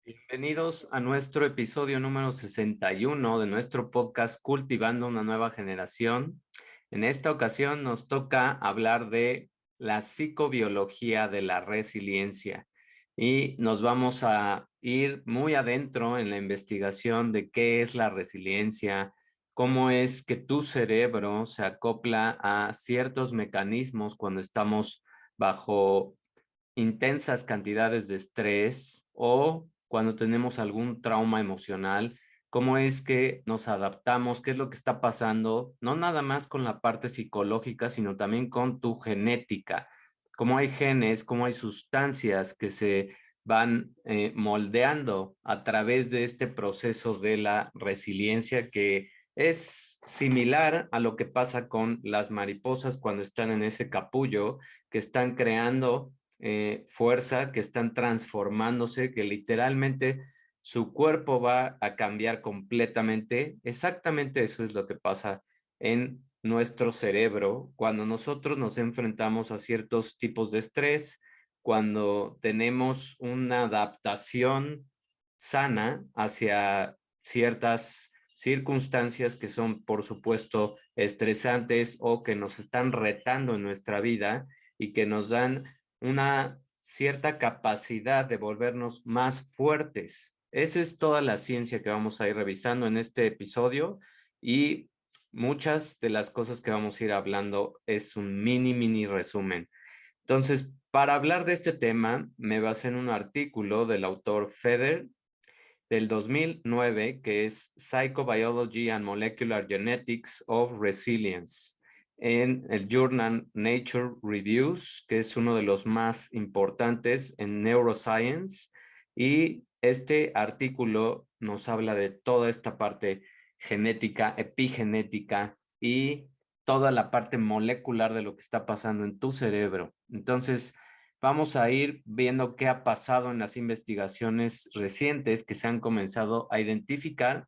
Bienvenidos a nuestro episodio número 61 de nuestro podcast Cultivando una nueva generación. En esta ocasión nos toca hablar de la psicobiología de la resiliencia y nos vamos a ir muy adentro en la investigación de qué es la resiliencia, cómo es que tu cerebro se acopla a ciertos mecanismos cuando estamos bajo intensas cantidades de estrés o cuando tenemos algún trauma emocional, cómo es que nos adaptamos, qué es lo que está pasando, no nada más con la parte psicológica, sino también con tu genética, cómo hay genes, cómo hay sustancias que se van moldeando a través de este proceso de la resiliencia que es similar a lo que pasa con las mariposas cuando están en ese capullo, que están creando fuerza, que están transformándose, que literalmente su cuerpo va a cambiar completamente. Exactamente eso es lo que pasa en nuestro cerebro cuando nosotros nos enfrentamos a ciertos tipos de estrés, cuando tenemos una adaptación sana hacia ciertas circunstancias que son, por supuesto, estresantes o que nos están retando en nuestra vida y que nos dan una cierta capacidad de volvernos más fuertes. Esa es toda la ciencia que vamos a ir revisando en este episodio y muchas de las cosas que vamos a ir hablando es un mini resumen. Entonces, para hablar de este tema, me basé en un artículo del autor Feder del 2009, que es Psychobiology and Molecular Genetics of Resilience, en el journal Nature Reviews, que es uno de los más importantes en neuroscience. Y este artículo nos habla de toda esta parte genética, epigenética y toda la parte molecular de lo que está pasando en tu cerebro. Entonces, vamos a ir viendo qué ha pasado en las investigaciones recientes que se han comenzado a identificar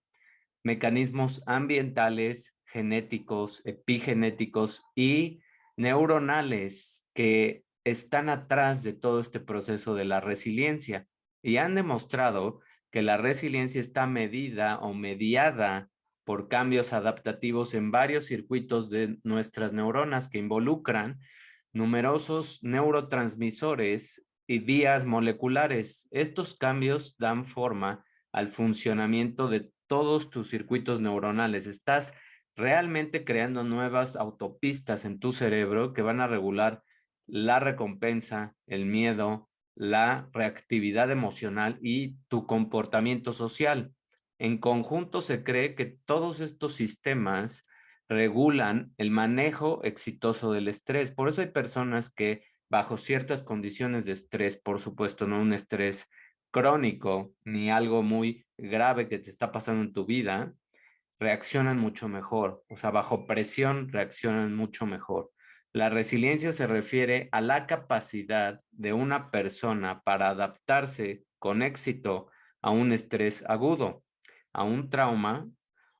mecanismos ambientales, genéticos, epigenéticos y neuronales que están atrás de todo este proceso de la resiliencia y han demostrado que la resiliencia está medida o mediada por cambios adaptativos en varios circuitos de nuestras neuronas que involucran numerosos neurotransmisores y vías moleculares. Estos cambios dan forma al funcionamiento de todos tus circuitos neuronales. Estás realmente creando nuevas autopistas en tu cerebro que van a regular la recompensa, el miedo, la reactividad emocional y tu comportamiento social. En conjunto se cree que todos estos sistemas regulan el manejo exitoso del estrés. Por eso hay personas que bajo ciertas condiciones de estrés, por supuesto, no un estrés crónico ni algo muy grave que te está pasando en tu vida, reaccionan mucho mejor. O sea, bajo presión reaccionan mucho mejor. La resiliencia se refiere a la capacidad de una persona para adaptarse con éxito a un estrés agudo, a un trauma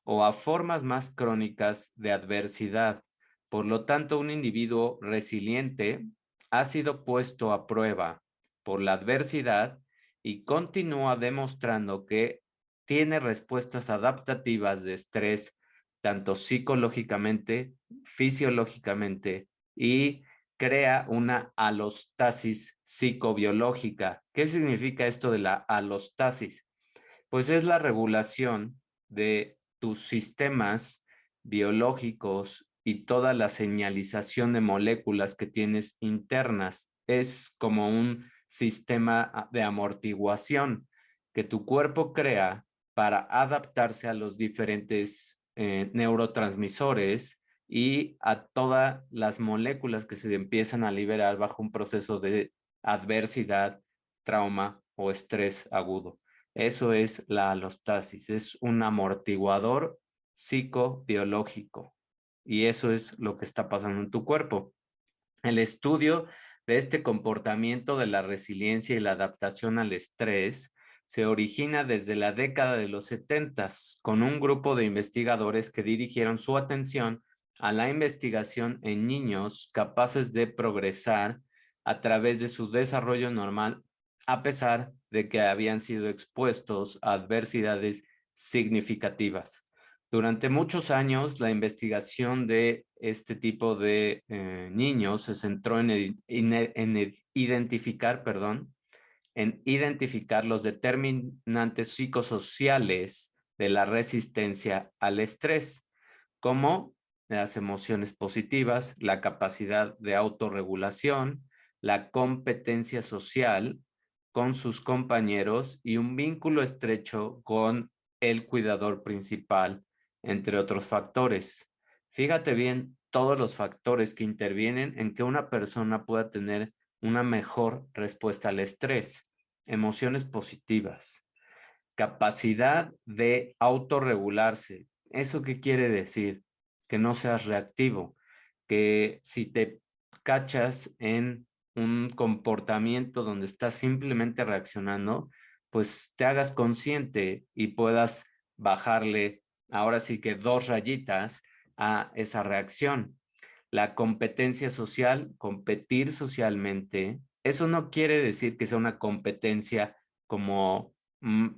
o a formas más crónicas de adversidad. Por lo tanto, un individuo resiliente ha sido puesto a prueba por la adversidad y continúa demostrando que tiene respuestas adaptativas de estrés, tanto psicológicamente, fisiológicamente, y crea una alostasis psicobiológica. ¿Qué significa esto de la alostasis? Pues es la regulación de tus sistemas biológicos y toda la señalización de moléculas que tienes internas. Es como un sistema de amortiguación que tu cuerpo crea para adaptarse a los diferentes neurotransmisores y a todas las moléculas que se empiezan a liberar bajo un proceso de adversidad, trauma o estrés agudo. Eso es la alostasis, es un amortiguador psicobiológico y eso es lo que está pasando en tu cuerpo. El estudio de este comportamiento de la resiliencia y la adaptación al estrés se origina desde la década de los 70 con un grupo de investigadores que dirigieron su atención a la investigación en niños capaces de progresar a través de su desarrollo normal a pesar de que habían sido expuestos a adversidades significativas. Durante muchos años, la investigación de este tipo de niños se centró en identificar los determinantes psicosociales de la resistencia al estrés, como las emociones positivas, la capacidad de autorregulación, la competencia social con sus compañeros y un vínculo estrecho con el cuidador principal, entre otros factores. Fíjate bien todos los factores que intervienen en que una persona pueda tener una mejor respuesta al estrés. Emociones positivas, capacidad de autorregularse. ¿Eso qué quiere decir? Que no seas reactivo, que si te cachas en un comportamiento donde estás simplemente reaccionando, pues te hagas consciente y puedas bajarle ahora sí que 2 rayitas a esa reacción. La competencia social, competir socialmente, eso no quiere decir que sea una competencia como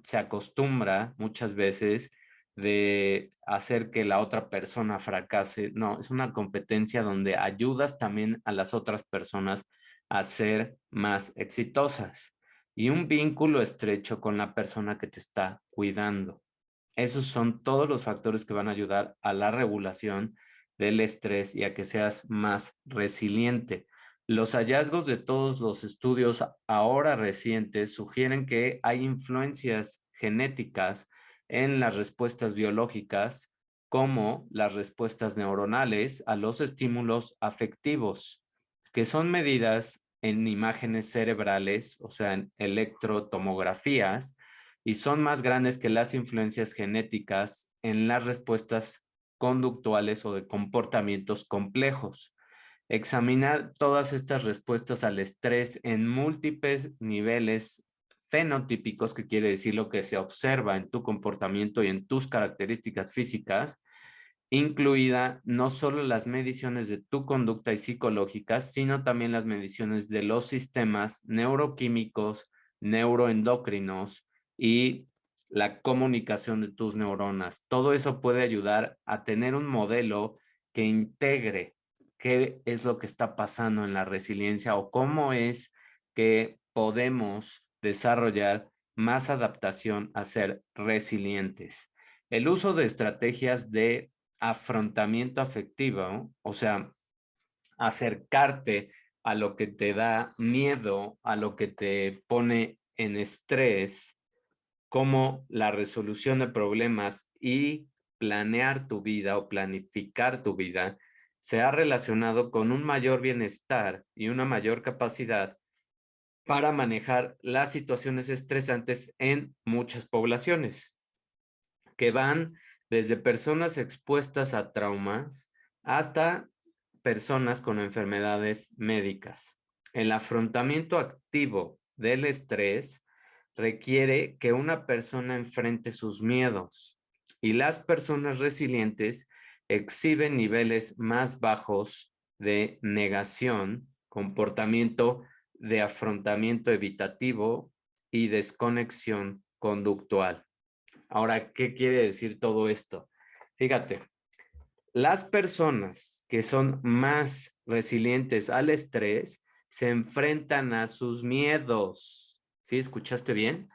se acostumbra muchas veces de hacer que la otra persona fracase. No, es una competencia donde ayudas también a las otras personas a ser más exitosas y un vínculo estrecho con la persona que te está cuidando. Esos son todos los factores que van a ayudar a la regulación del estrés y a que seas más resiliente. Los hallazgos de todos los estudios ahora recientes sugieren que hay influencias genéticas en las respuestas biológicas, como las respuestas neuronales a los estímulos afectivos, que son medidas en imágenes cerebrales, o sea, en electrotomografías, y son más grandes que las influencias genéticas en las respuestas conductuales o de comportamientos complejos. Examinar todas estas respuestas al estrés en múltiples niveles fenotípicos, que quiere decir lo que se observa en tu comportamiento y en tus características físicas, incluida no solo las mediciones de tu conducta y psicológicas, sino también las mediciones de los sistemas neuroquímicos, neuroendocrinos y la comunicación de tus neuronas. Todo eso puede ayudar a tener un modelo que integre qué es lo que está pasando en la resiliencia o cómo es que podemos desarrollar más adaptación a ser resilientes. El uso de estrategias de afrontamiento afectivo, o sea, acercarte a lo que te da miedo, a lo que te pone en estrés, como la resolución de problemas y planear tu vida o planificar tu vida, se ha relacionado con un mayor bienestar y una mayor capacidad para manejar las situaciones estresantes en muchas poblaciones, que van desde personas expuestas a traumas hasta personas con enfermedades médicas. El afrontamiento activo del estrés requiere que una persona enfrente sus miedos, y las personas resilientes exhiben niveles más bajos de negación, comportamiento de afrontamiento evitativo y desconexión conductual. Ahora, ¿qué quiere decir todo esto? Fíjate, las personas que son más resilientes al estrés se enfrentan a sus miedos. ¿Sí? ¿Escuchaste bien?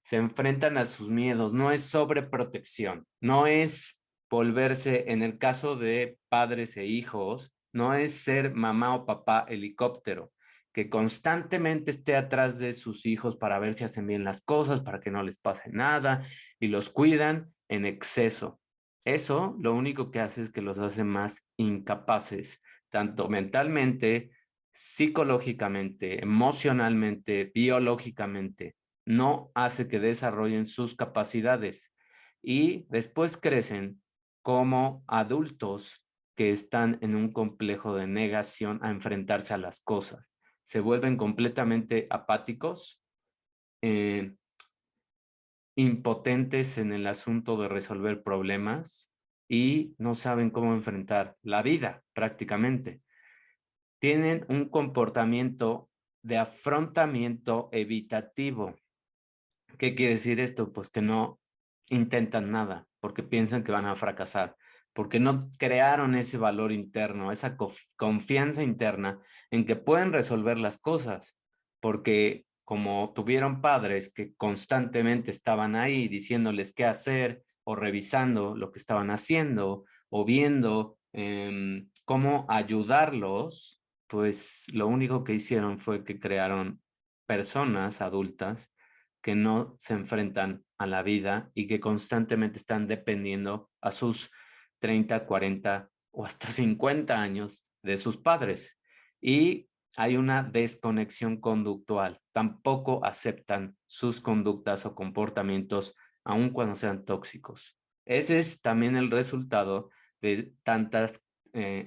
Se enfrentan a sus miedos. No es sobreprotección. No es volverse, en el caso de padres e hijos, no es ser mamá o papá helicóptero, que constantemente esté atrás de sus hijos para ver si hacen bien las cosas, para que no les pase nada, y los cuidan en exceso. Eso lo único que hace es que los hace más incapaces, tanto mentalmente, psicológicamente, emocionalmente, biológicamente. No hace que desarrollen sus capacidades y después crecen como adultos que están en un complejo de negación a enfrentarse a las cosas. Se vuelven completamente apáticos, eh, impotentes en el asunto de resolver problemas y no saben cómo enfrentar la vida prácticamente. Tienen un comportamiento de afrontamiento evitativo. ¿Qué quiere decir esto? Pues que no intentan nada porque piensan que van a fracasar, porque no crearon ese valor interno, esa confianza interna en que pueden resolver las cosas, porque como tuvieron padres que constantemente estaban ahí diciéndoles qué hacer o revisando lo que estaban haciendo o viendo cómo ayudarlos, pues lo único que hicieron fue que crearon personas adultas que no se enfrentan a la vida y que constantemente están dependiendo a sus 30, 40 o hasta 50 años de sus padres. Y hay una desconexión conductual. Tampoco aceptan sus conductas o comportamientos, aun cuando sean tóxicos. Ese es también el resultado de tantas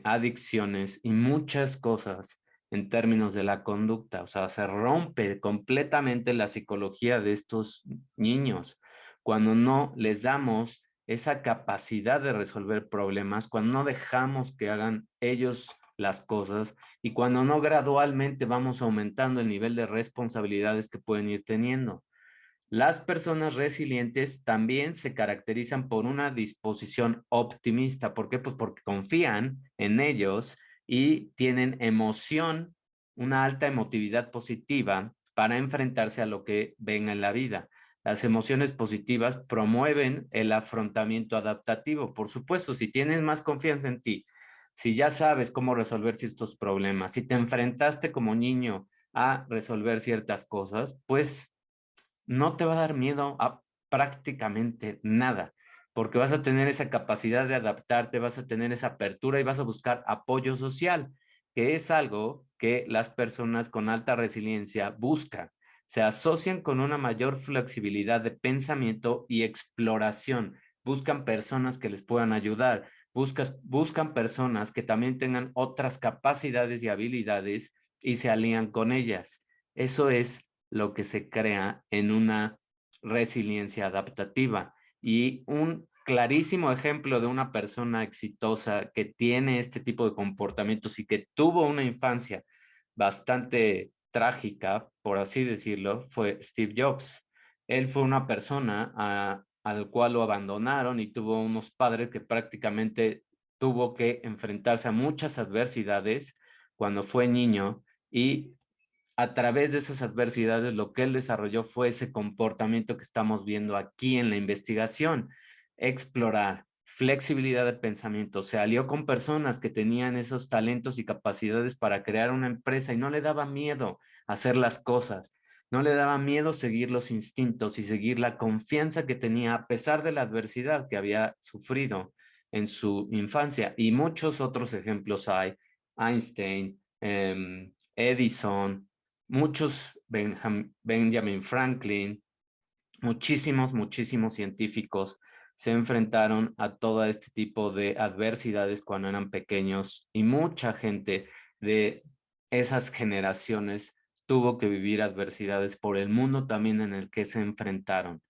adicciones y muchas cosas en términos de la conducta. O sea, se rompe completamente la psicología de estos niños cuando no les damos esa capacidad de resolver problemas, cuando no dejamos que hagan ellos las cosas y cuando no gradualmente vamos aumentando el nivel de responsabilidades que pueden ir teniendo. Las personas resilientes también se caracterizan por una disposición optimista. ¿Por qué? Pues porque confían en ellos y tienen emoción, una alta emotividad positiva para enfrentarse a lo que venga en la vida. Las emociones positivas promueven el afrontamiento adaptativo. Por supuesto, si tienes más confianza en ti, si ya sabes cómo resolver ciertos problemas, si te enfrentaste como niño a resolver ciertas cosas, pues no te va a dar miedo a prácticamente nada, porque vas a tener esa capacidad de adaptarte, vas a tener esa apertura y vas a buscar apoyo social, que es algo que las personas con alta resiliencia buscan. Se asocian con una mayor flexibilidad de pensamiento y exploración. Buscan personas que les puedan ayudar, buscan personas que también tengan otras capacidades y habilidades y se alían con ellas. Eso es lo que se crea en una resiliencia adaptativa. Y un clarísimo ejemplo de una persona exitosa que tiene este tipo de comportamientos y que tuvo una infancia bastante trágica, por así decirlo, fue Steve Jobs. Él fue una persona al cual lo abandonaron y tuvo unos padres que prácticamente tuvo que enfrentarse a muchas adversidades cuando fue niño y a través de esas adversidades, lo que él desarrolló fue ese comportamiento que estamos viendo aquí en la investigación, explorar, flexibilidad de pensamiento. Se alió con personas que tenían esos talentos y capacidades para crear una empresa y no le daba miedo hacer las cosas, no le daba miedo seguir los instintos y seguir la confianza que tenía a pesar de la adversidad que había sufrido en su infancia. Y muchos otros ejemplos hay, Einstein, Edison, muchos Benjamin Franklin, muchísimos científicos se enfrentaron a todo este tipo de adversidades cuando eran pequeños y mucha gente de esas generaciones tuvo que vivir adversidades por el mundo también en el que se enfrentaron.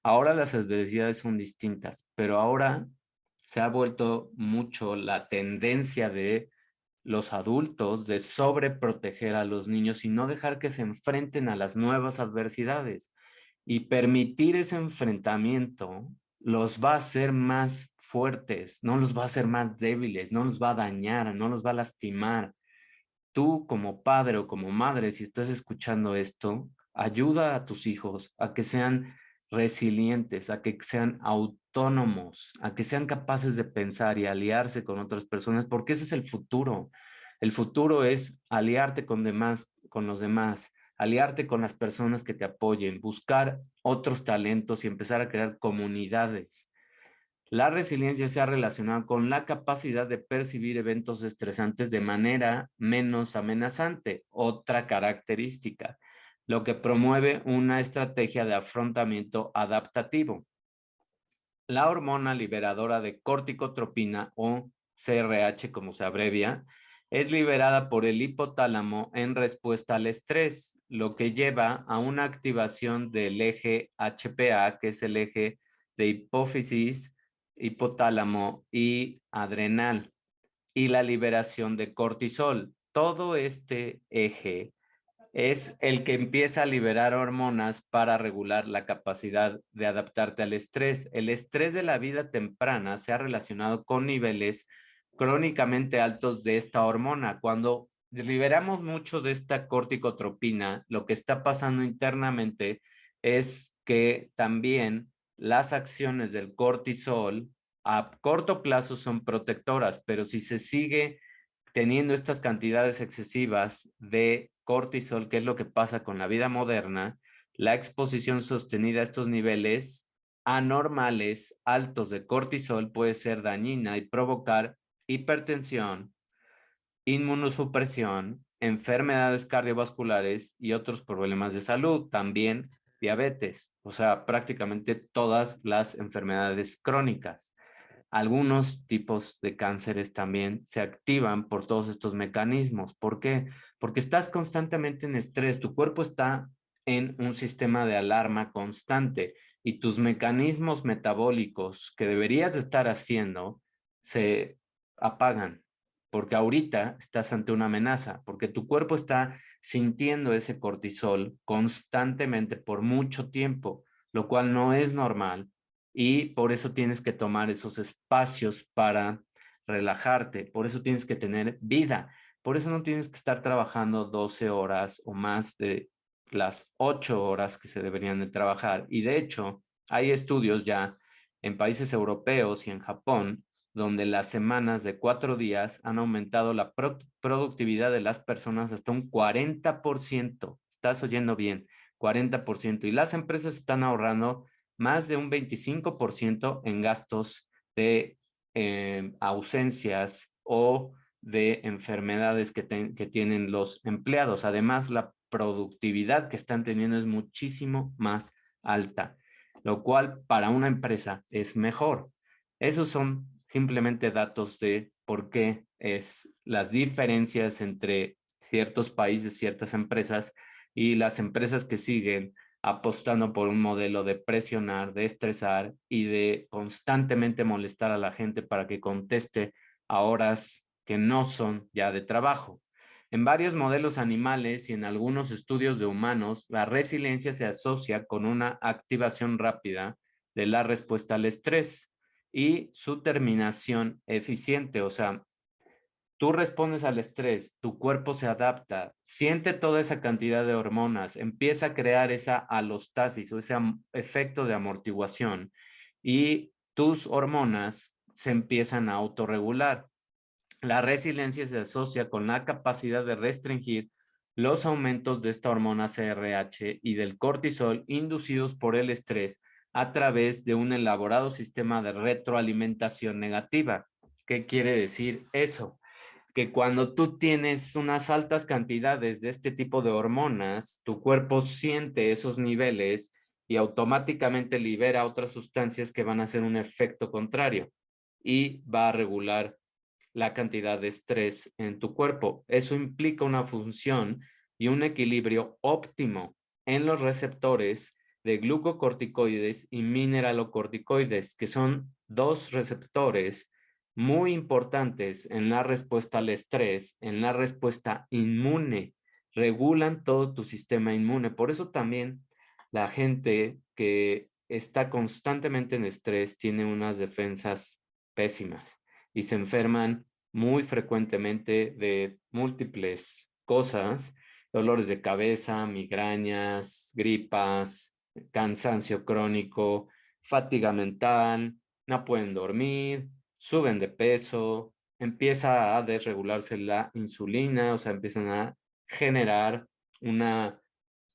Ahora las adversidades son distintas, pero ahora se ha vuelto mucho la tendencia de los adultos de sobreproteger a los niños y no dejar que se enfrenten a las nuevas adversidades. Y permitir ese enfrentamiento los va a hacer más fuertes, no los va a hacer más débiles, no los va a dañar, no los va a lastimar. Tú como padre o como madre, si estás escuchando esto, ayuda a tus hijos a que sean resilientes, a que sean autónomos, a que sean capaces de pensar y aliarse con otras personas, porque ese es el futuro. El futuro es aliarte con los demás, aliarte con las personas que te apoyen, buscar otros talentos y empezar a crear comunidades. La resiliencia se ha relacionado con la capacidad de percibir eventos estresantes de manera menos amenazante, otra característica, lo que promueve una estrategia de afrontamiento adaptativo. La hormona liberadora de corticotropina o CRH, como se abrevia, es liberada por el hipotálamo en respuesta al estrés, lo que lleva a una activación del eje HPA, que es el eje de hipófisis, hipotálamo y adrenal, y la liberación de cortisol. Todo este eje Es el que empieza a liberar hormonas para regular la capacidad de adaptarte al estrés. El estrés de la vida temprana se ha relacionado con niveles crónicamente altos de esta hormona. Cuando liberamos mucho de esta corticotropina, lo que está pasando internamente es que también las acciones del cortisol a corto plazo son protectoras, pero si se sigue teniendo estas cantidades excesivas de cortisol, que es lo que pasa con la vida moderna, la exposición sostenida a estos niveles anormales altos de cortisol puede ser dañina y provocar hipertensión, inmunosupresión, enfermedades cardiovasculares y otros problemas de salud, también diabetes, o sea, prácticamente todas las enfermedades crónicas. Algunos tipos de cánceres también se activan por todos estos mecanismos. ¿Por qué? Porque estás constantemente en estrés, tu cuerpo está en un sistema de alarma constante y tus mecanismos metabólicos que deberías estar haciendo se apagan porque ahorita estás ante una amenaza, porque tu cuerpo está sintiendo ese cortisol constantemente por mucho tiempo, lo cual no es normal y por eso tienes que tomar esos espacios para relajarte, por eso tienes que tener vida, por eso no tienes que estar trabajando 12 horas o más de las 8 horas que se deberían de trabajar. Y de hecho, hay estudios ya en países europeos y en Japón donde las semanas de 4 días han aumentado la productividad de las personas hasta un 40%. Estás oyendo bien, 40%. Y las empresas están ahorrando más de un 25% en gastos de ausencias o de enfermedades que tienen los empleados. Además, la productividad que están teniendo es muchísimo más alta, lo cual para una empresa es mejor. Esos son simplemente datos de por qué es las diferencias entre ciertos países, ciertas empresas y las empresas que siguen apostando por un modelo de presionar, de estresar y de constantemente molestar a la gente para que conteste a horas que no son ya de trabajo. En varios modelos animales y en algunos estudios de humanos, la resiliencia se asocia con una activación rápida de la respuesta al estrés y su terminación eficiente. O sea, tú respondes al estrés, tu cuerpo se adapta, siente toda esa cantidad de hormonas, empieza a crear esa alostasis o ese efecto de amortiguación y tus hormonas se empiezan a autorregular. La resiliencia se asocia con la capacidad de restringir los aumentos de esta hormona CRH y del cortisol inducidos por el estrés a través de un elaborado sistema de retroalimentación negativa. ¿Qué quiere decir eso? Que cuando tú tienes unas altas cantidades de este tipo de hormonas, tu cuerpo siente esos niveles y automáticamente libera otras sustancias que van a hacer un efecto contrario y va a regular la cantidad de estrés en tu cuerpo. Eso implica una función y un equilibrio óptimo en los receptores de glucocorticoides y mineralocorticoides, que son dos receptores muy importantes en la respuesta al estrés, en la respuesta inmune. Regulan todo tu sistema inmune. Por eso también la gente que está constantemente en estrés tiene unas defensas pésimas y se enferman muy frecuentemente de múltiples cosas, dolores de cabeza, migrañas, gripas, cansancio crónico, fatiga mental, no pueden dormir, suben de peso, empieza a desregularse la insulina, o sea, empiezan a generar una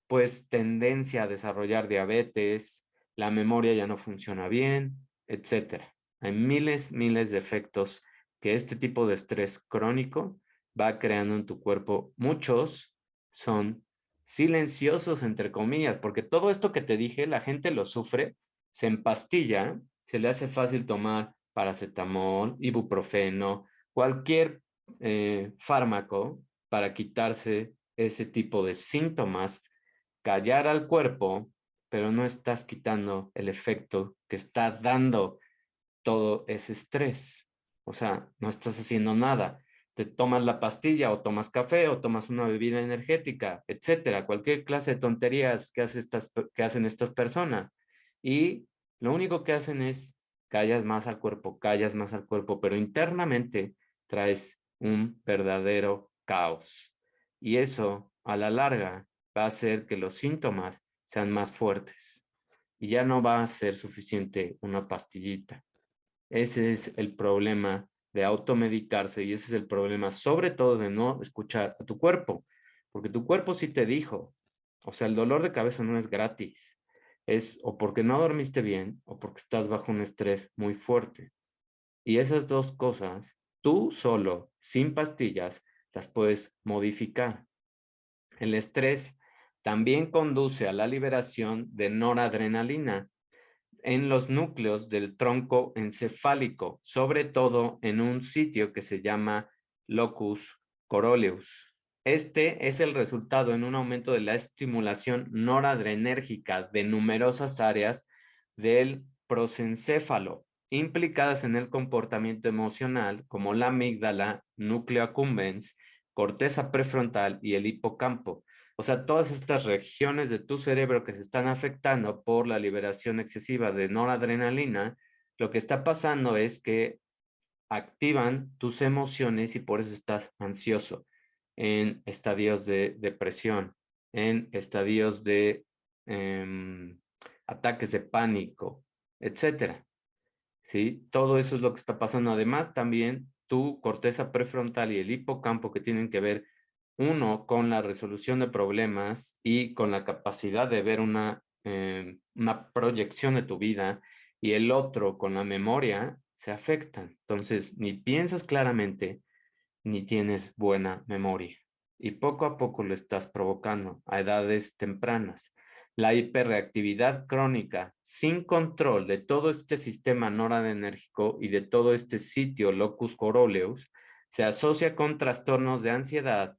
pues tendencia a desarrollar diabetes, la memoria ya no funciona bien, etcétera. Hay miles de efectos que este tipo de estrés crónico va creando en tu cuerpo. Muchos son silenciosos, entre comillas, porque todo esto que te dije, la gente lo sufre, se empastilla, se le hace fácil tomar paracetamol, ibuprofeno, cualquier fármaco para quitarse ese tipo de síntomas, callar al cuerpo, pero no estás quitando el efecto que está dando todo ese estrés. O sea, no estás haciendo nada. te tomas la pastilla o tomas café o tomas una bebida energética, etcétera, cualquier clase de tonterías que hacen estas personas. Y lo único que hacen es callas más al cuerpo, pero internamente traes un verdadero caos. Y eso, a la larga, va a hacer que los síntomas sean más fuertes. Y ya no va a ser suficiente una pastillita. Ese es el problema de automedicarse y ese es el problema sobre todo de no escuchar a tu cuerpo, porque tu cuerpo sí te dijo, o sea, el dolor de cabeza no es gratis, es o porque no dormiste bien o porque estás bajo un estrés muy fuerte. Y esas dos cosas, tú solo, sin pastillas, las puedes modificar. El estrés también conduce a la liberación de noradrenalina en los núcleos del tronco encefálico, sobre todo en un sitio que se llama locus coeruleus. Este es el resultado en un aumento de la estimulación noradrenérgica de numerosas áreas del prosencéfalo implicadas en el comportamiento emocional, como la amígdala, núcleo accumbens, corteza prefrontal y el hipocampo. O sea, todas estas regiones de tu cerebro que se están afectando por la liberación excesiva de noradrenalina, lo que está pasando es que activan tus emociones y por eso estás ansioso en estadios de depresión, en estadios de ataques de pánico, etcétera. ¿Sí? Todo eso es lo que está pasando. Además, también tu corteza prefrontal y el hipocampo que tienen que ver uno con la resolución de problemas y con la capacidad de ver una proyección de tu vida y el otro con la memoria, se afectan. Entonces, ni piensas claramente, ni tienes buena memoria. Y poco a poco lo estás provocando a edades tempranas. La hiperreactividad crónica sin control de todo este sistema noradrenérgico y de todo este sitio locus coeruleus se asocia con trastornos de ansiedad,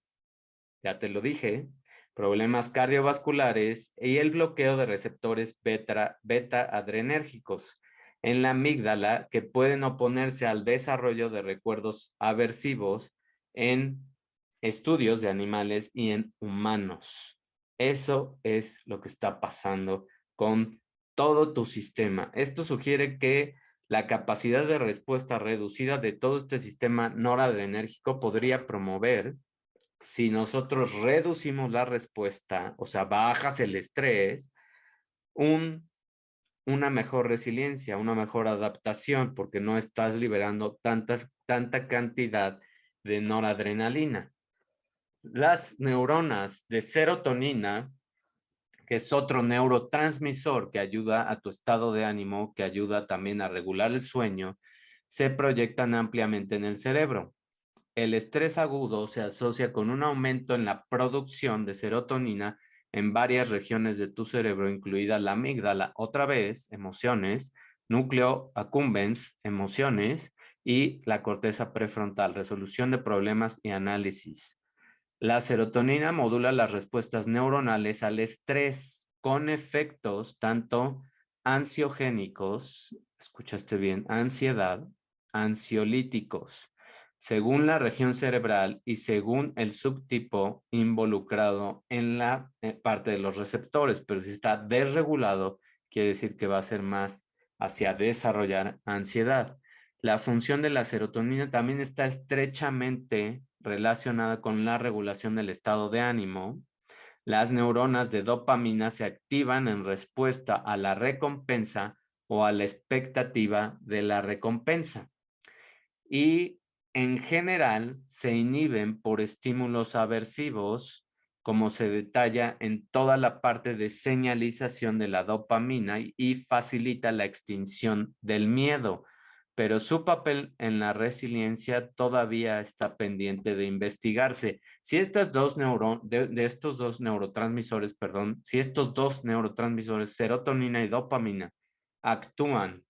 ya te lo dije, problemas cardiovasculares y el bloqueo de receptores beta adrenérgicos en la amígdala que pueden oponerse al desarrollo de recuerdos aversivos en estudios de animales y en humanos. Eso es lo que está pasando con todo tu sistema. Esto sugiere que la capacidad de respuesta reducida de todo este sistema noradrenérgico podría promover, si nosotros reducimos la respuesta, o sea, bajas el estrés, una mejor resiliencia, una mejor adaptación, porque no estás liberando tanta cantidad de noradrenalina. Las neuronas de serotonina, que es otro neurotransmisor que ayuda a tu estado de ánimo, que ayuda también a regular el sueño, se proyectan ampliamente en el cerebro. El estrés agudo se asocia con un aumento en la producción de serotonina en varias regiones de tu cerebro, incluida la amígdala, otra vez, emociones, núcleo accumbens, emociones, y la corteza prefrontal, resolución de problemas y análisis. La serotonina modula las respuestas neuronales al estrés con efectos tanto ansiogénicos, escuchaste bien, ansiedad, ansiolíticos, según la región cerebral y según el subtipo involucrado en la parte de los receptores, pero si está desregulado, quiere decir que va a ser más hacia desarrollar ansiedad. La función de la serotonina también está estrechamente relacionada con la regulación del estado de ánimo. Las neuronas de dopamina se activan en respuesta a la recompensa o a la expectativa de la recompensa. Y en general se inhiben por estímulos aversivos, como se detalla en toda la parte de señalización de la dopamina y facilita la extinción del miedo, pero su papel en la resiliencia todavía está pendiente de investigarse. Si estas de estos dos neurotransmisores, perdón, si estos dos neurotransmisores, serotonina y dopamina, actúan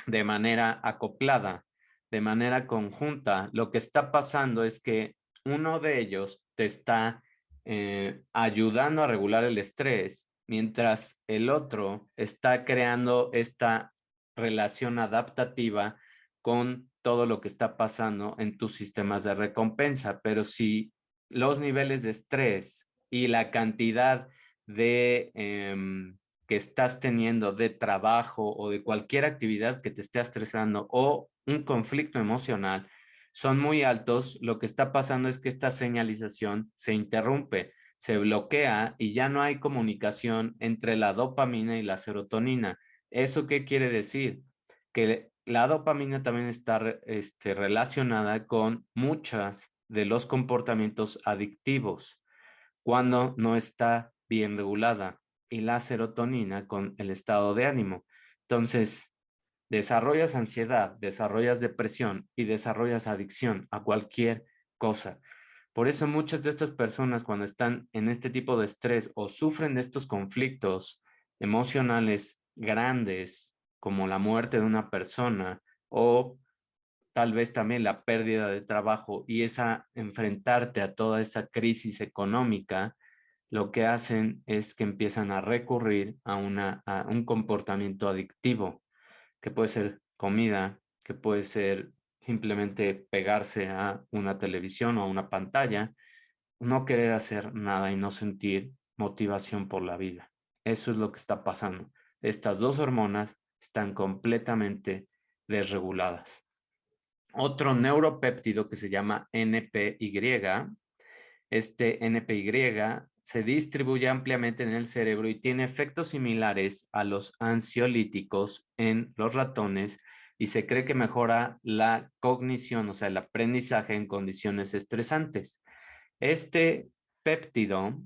de manera acoplada, de manera conjunta, lo que está pasando es que uno de ellos te está ayudando a regular el estrés, mientras el otro está creando esta relación adaptativa con todo lo que está pasando en tus sistemas de recompensa. Pero si los niveles de estrés y la cantidad de que estás teniendo de trabajo o de cualquier actividad que te esté estresando o un conflicto emocional son muy altos, lo que está pasando es que esta señalización se interrumpe, se bloquea y ya no hay comunicación entre la dopamina y la serotonina. ¿Eso qué quiere decir? Que la dopamina también está relacionada con muchas de los comportamientos adictivos cuando no está bien regulada y la serotonina con el estado de ánimo. Entonces, desarrollas ansiedad, desarrollas depresión y desarrollas adicción a cualquier cosa. Por eso muchas de estas personas cuando están en este tipo de estrés o sufren de estos conflictos emocionales grandes, como la muerte de una persona o tal vez también la pérdida de trabajo y esa enfrentarte a toda esta crisis económica, lo que hacen es que empiezan a recurrir a un comportamiento adictivo, que puede ser comida, que puede ser simplemente pegarse a una televisión o a una pantalla, no querer hacer nada y no sentir motivación por la vida. Eso es lo que está pasando. Estas dos hormonas están completamente desreguladas. Otro neuropéptido que se llama NPY. Este NPY se distribuye ampliamente en el cerebro y tiene efectos similares a los ansiolíticos en los ratones y se cree que mejora la cognición, o sea, el aprendizaje en condiciones estresantes. Este péptido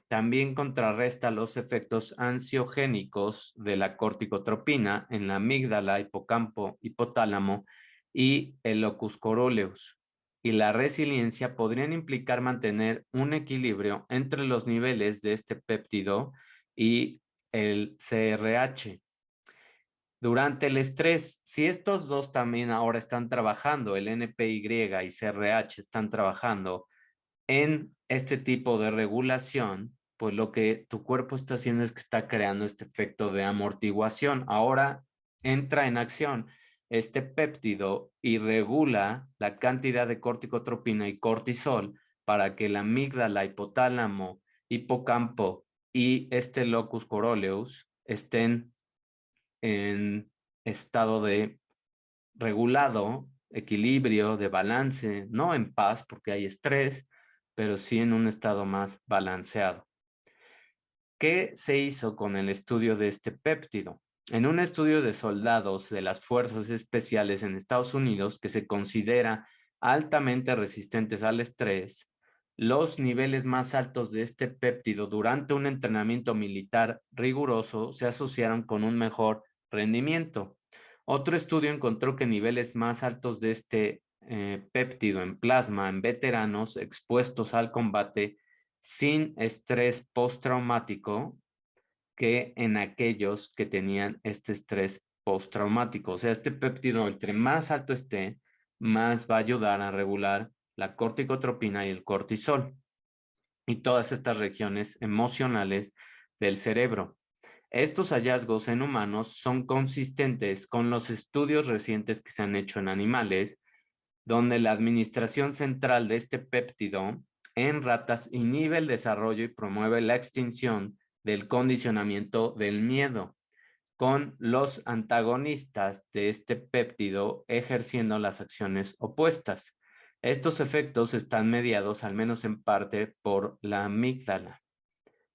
también contrarresta los efectos ansiogénicos de la corticotropina en la amígdala, hipocampo, hipotálamo y el locus coruleus. Y la resiliencia podrían implicar mantener un equilibrio entre los niveles de este péptido y el CRH. Durante el estrés, si estos dos también ahora están trabajando, el NPY y CRH están trabajando en este tipo de regulación, pues lo que tu cuerpo está haciendo es que está creando este efecto de amortiguación. Ahora entra en acción este péptido y regula la cantidad de corticotropina y cortisol para que la amígdala, hipotálamo, hipocampo y este locus coruleus estén en estado de regulado, equilibrio, de balance, no en paz porque hay estrés, pero sí en un estado más balanceado. ¿Qué se hizo con el estudio de este péptido? En un estudio de soldados de las fuerzas especiales en Estados Unidos que se considera altamente resistentes al estrés, los niveles más altos de este péptido durante un entrenamiento militar riguroso se asociaron con un mejor rendimiento. Otro estudio encontró que niveles más altos de este péptido en plasma en veteranos expuestos al combate sin estrés postraumático que en aquellos que tenían este estrés postraumático. O sea, este péptido, entre más alto esté, más va a ayudar a regular la corticotropina y el cortisol y todas estas regiones emocionales del cerebro. Estos hallazgos en humanos son consistentes con los estudios recientes que se han hecho en animales, donde la administración central de este péptido en ratas inhibe el desarrollo y promueve la extinción del condicionamiento del miedo, con los antagonistas de este péptido ejerciendo las acciones opuestas. Estos efectos están mediados, al menos en parte, por la amígdala.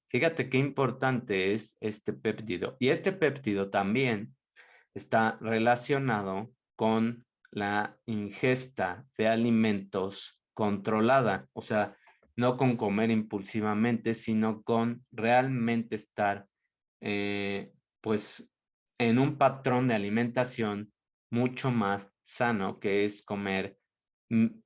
Fíjate qué importante es este péptido. Y este péptido también está relacionado con la ingesta de alimentos controlada, o sea, no con comer impulsivamente, sino con realmente estar, pues, en un patrón de alimentación mucho más sano, que es comer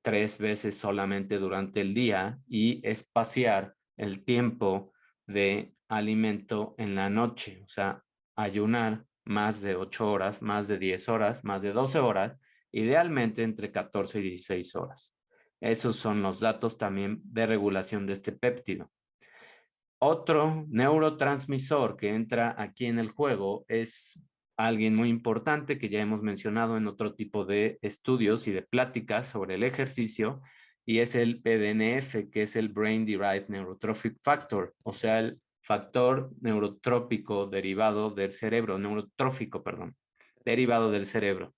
3 veces solamente durante el día y espaciar el tiempo de alimento en la noche, o sea, ayunar más de 8 horas, más de 10 horas, más de 12 horas, idealmente entre 14 y 16 horas. Esos son los datos también de regulación de este péptido. Otro neurotransmisor que entra aquí en el juego es alguien muy importante que ya hemos mencionado en otro tipo de estudios y de pláticas sobre el ejercicio, y es el BDNF, que es el Brain Derived Neurotrophic Factor, o sea, el factor neurotrópico derivado del cerebro, neurotrófico, perdón, derivado del cerebro.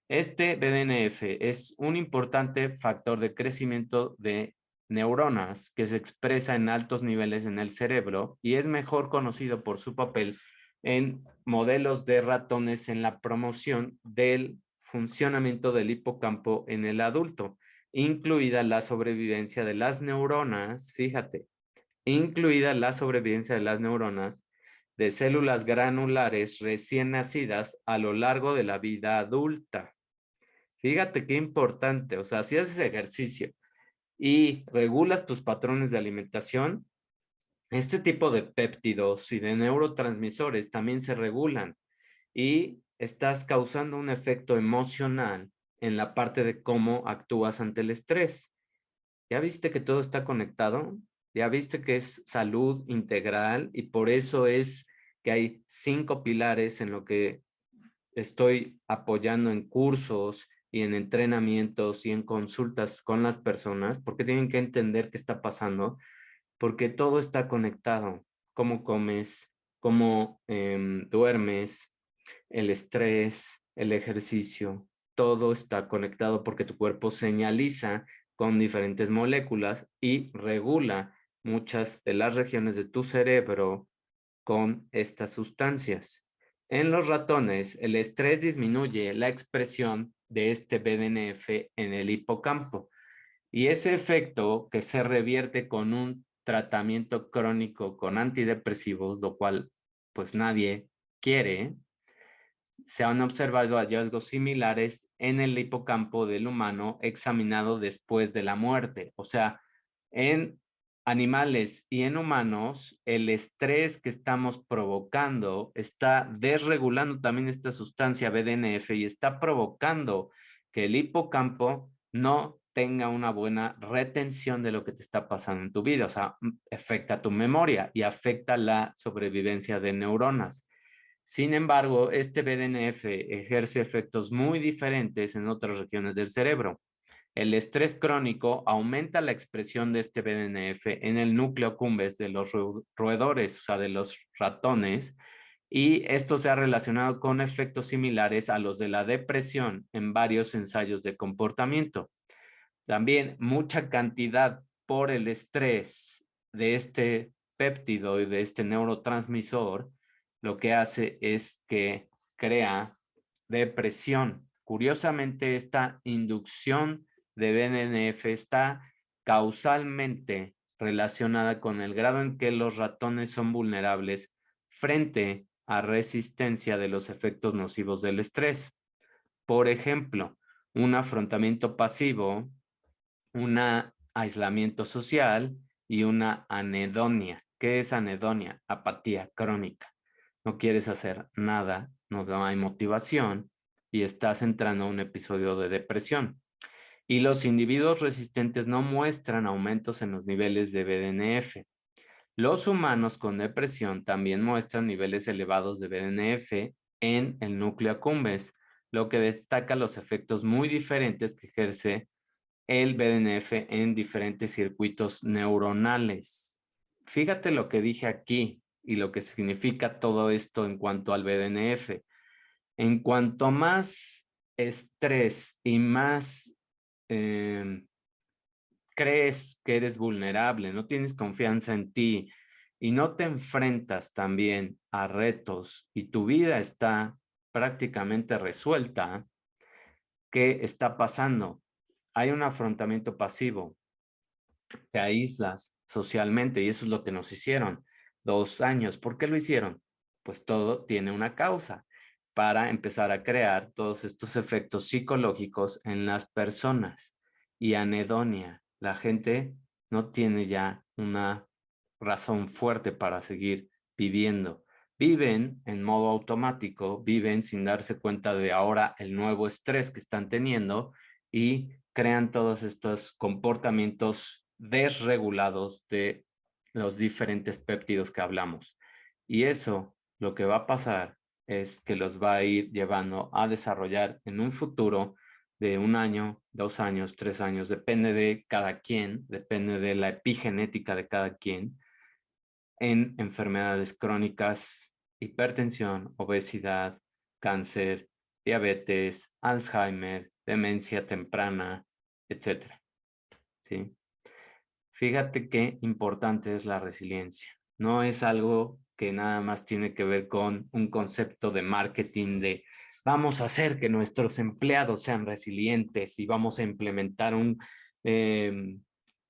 Este BDNF es un importante factor de crecimiento de neuronas que se expresa en altos niveles en el cerebro y es mejor conocido por su papel en modelos de ratones en la promoción del funcionamiento del hipocampo en el adulto, incluida la sobrevivencia de las neuronas, fíjate, incluida la sobrevivencia de las neuronas de células granulares recién nacidas a lo largo de la vida adulta. Fíjate qué importante, o sea, si haces ejercicio y regulas tus patrones de alimentación, este tipo de péptidos y de neurotransmisores también se regulan y estás causando un efecto emocional en la parte de cómo actúas ante el estrés. ¿Ya viste que todo está conectado? ¿Ya viste que es salud integral? Y por eso es que hay 5 pilares en lo que estoy apoyando en cursos y en entrenamientos y en consultas con las personas, porque tienen que entender qué está pasando, porque todo está conectado. Cómo comes, cómo duermes, el estrés, el ejercicio, todo está conectado porque tu cuerpo señaliza con diferentes moléculas y regula muchas de las regiones de tu cerebro con estas sustancias. En los ratones, el estrés disminuye la expresión de este BDNF en el hipocampo y ese efecto que se revierte con un tratamiento crónico con antidepresivos, lo cual pues nadie quiere. Se han observado hallazgos similares en el hipocampo del humano examinado después de la muerte. O sea, en animales y en humanos, el estrés que estamos provocando está desregulando también esta sustancia BDNF y está provocando que el hipocampo no tenga una buena retención de lo que te está pasando en tu vida. O sea, afecta tu memoria y afecta la sobrevivencia de neuronas. Sin embargo, este BDNF ejerce efectos muy diferentes en otras regiones del cerebro. El estrés crónico aumenta la expresión de este BDNF en el núcleo accumbens de los roedores, o sea, de los ratones, y esto se ha relacionado con efectos similares a los de la depresión en varios ensayos de comportamiento. También mucha cantidad por el estrés de este péptido y de este neurotransmisor, lo que hace es que crea depresión. Curiosamente, esta inducción de BDNF está causalmente relacionada con el grado en que los ratones son vulnerables frente a resistencia de los efectos nocivos del estrés. Por ejemplo, un afrontamiento pasivo, un aislamiento social y una anedonia. ¿Qué es anedonia? Apatía crónica. No quieres hacer nada, no hay motivación y estás entrando a un episodio de depresión. Y los individuos resistentes no muestran aumentos en los niveles de BDNF. Los humanos con depresión también muestran niveles elevados de BDNF en el núcleo accumbens, lo que destaca los efectos muy diferentes que ejerce el BDNF en diferentes circuitos neuronales. Fíjate lo que dije aquí y lo que significa todo esto en cuanto al BDNF. En cuanto más estrés y más crees que eres vulnerable, no tienes confianza en ti y no te enfrentas también a retos y tu vida está prácticamente resuelta, ¿qué está pasando? Hay un afrontamiento pasivo, te aíslas socialmente y eso es lo que nos hicieron 2 años. ¿Por qué lo hicieron? Pues todo tiene una causa para empezar a crear todos estos efectos psicológicos en las personas. Y anedonia, la gente no tiene ya una razón fuerte para seguir viviendo. Viven en modo automático, viven sin darse cuenta de ahora el nuevo estrés que están teniendo y crean todos estos comportamientos desregulados de los diferentes péptidos que hablamos. Y eso lo que va a pasar es que los va a ir llevando a desarrollar en un futuro de 1 año, 2 años, 3 años, depende de cada quien, depende de la epigenética de cada quien, en enfermedades crónicas, hipertensión, obesidad, cáncer, diabetes, Alzheimer, demencia temprana, etcétera. ¿Sí? Fíjate qué importante es la resiliencia. No es algo que nada más tiene que ver con un concepto de marketing de vamos a hacer que nuestros empleados sean resilientes y vamos a implementar un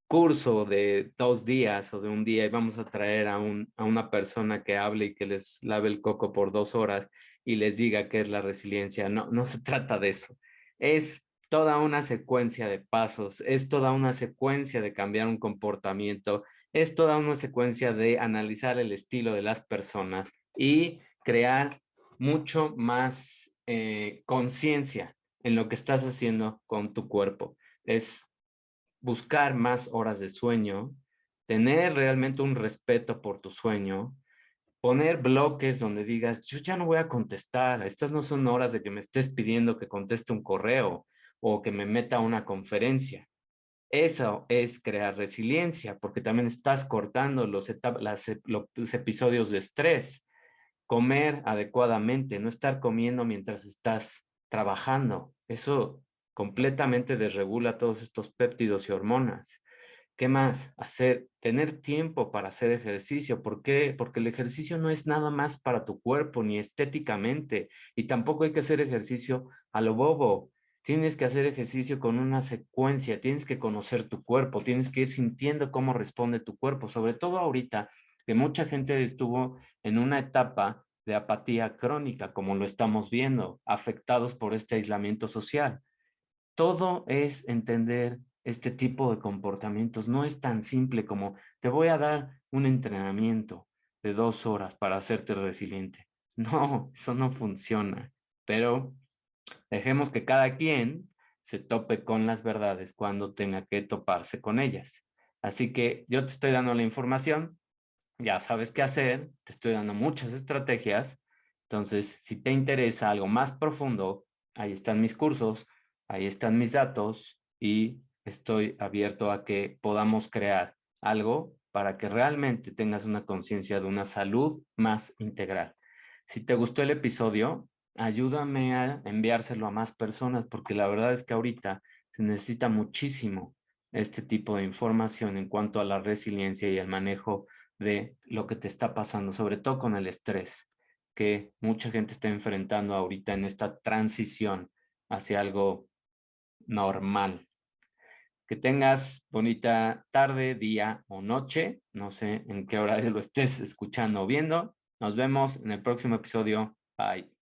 curso de 2 días o de 1 día y vamos a traer a una persona que hable y que les lave el coco por 2 horas y les diga qué es la resiliencia. No, no se trata de eso. Es toda una secuencia de pasos, es toda una secuencia de cambiar un comportamiento, es toda una secuencia de analizar el estilo de las personas y crear mucho más conciencia en lo que estás haciendo con tu cuerpo. Es buscar más horas de sueño, tener realmente un respeto por tu sueño, poner bloques donde digas, yo ya no voy a contestar, estas no son horas de que me estés pidiendo que conteste un correo o que me meta a una conferencia. Eso es crear resiliencia, porque también estás cortando los episodios de estrés. Comer adecuadamente, no estar comiendo mientras estás trabajando. Eso completamente desregula todos estos péptidos y hormonas. ¿Qué más? Tener tiempo para hacer ejercicio. ¿Por qué? Porque el ejercicio no es nada más para tu cuerpo, ni estéticamente, y tampoco hay que hacer ejercicio a lo bobo. Tienes que hacer ejercicio con una secuencia, tienes que conocer tu cuerpo, tienes que ir sintiendo cómo responde tu cuerpo, sobre todo ahorita que mucha gente estuvo en una etapa de apatía crónica, como lo estamos viendo, afectados por este aislamiento social. Todo es entender este tipo de comportamientos. No es tan simple como te voy a dar un entrenamiento de 2 horas para hacerte resiliente. No, eso no funciona. Pero dejemos que cada quien se tope con las verdades cuando tenga que toparse con ellas. Así que yo te estoy dando la información, ya sabes qué hacer, te estoy dando muchas estrategias. Entonces, si te interesa algo más profundo, ahí están mis cursos, ahí están mis datos y estoy abierto a que podamos crear algo para que realmente tengas una conciencia de una salud más integral. Si te gustó el episodio, ayúdame a enviárselo a más personas porque la verdad es que ahorita se necesita muchísimo este tipo de información en cuanto a la resiliencia y el manejo de lo que te está pasando, sobre todo con el estrés que mucha gente está enfrentando ahorita en esta transición hacia algo normal. Que tengas bonita tarde, día o noche. No sé en qué horario lo estés escuchando o viendo. Nos vemos en el próximo episodio. Bye.